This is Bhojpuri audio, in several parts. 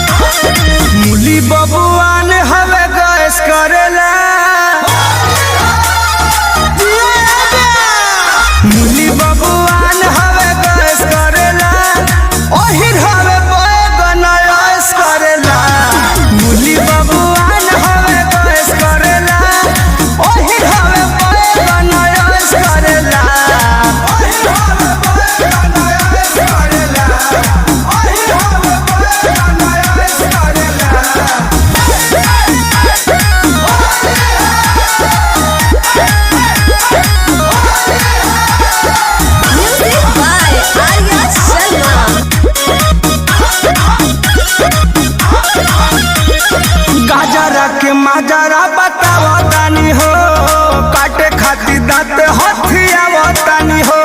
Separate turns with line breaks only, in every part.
मुली बबुआन हवे गैस करेला, मुली बबुआन हवे गैस करेला, ओहिर हवे बैगन ऐस करेला। मुली बबुआन हवे गैस करेला, ओहिर हवे बैगन ऐस करेला। गाजरा के माजरा बतावा तानी हो, काटे खातिर दांत हथियावा तानी हो।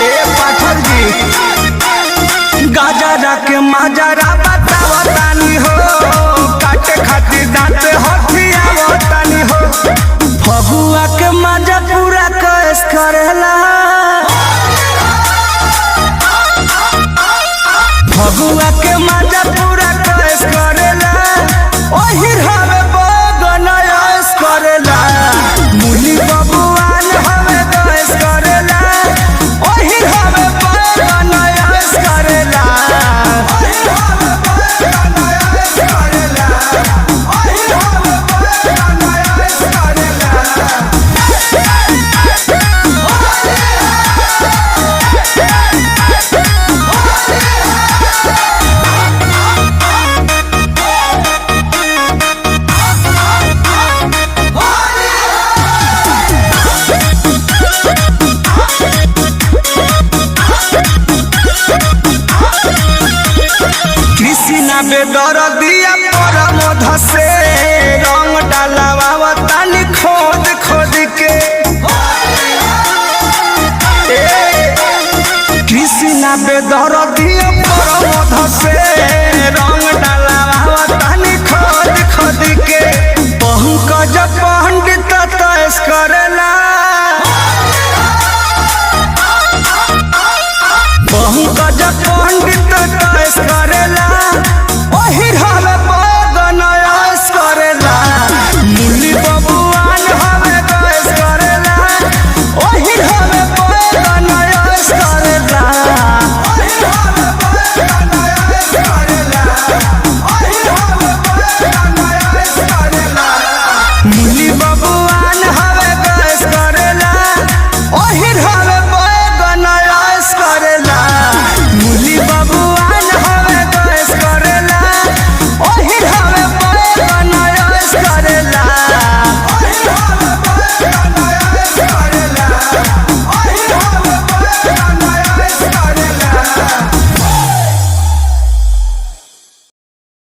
ए पाठक जी, गाजरा के माजरा बतावा तानी हो, काटे खातिर दांत हथियावा तानी हो। फगुआ के मजा पूरा कैस करेला, फगुआ के मजा पूरा कैस करेला, ओहिर हवे बैगन ऐस करेला। मुली बबुआन हवे गैस करेला, ओहिर हवे बैगन ऐस करेला। कृष्णा बेदर दिया परम धसे,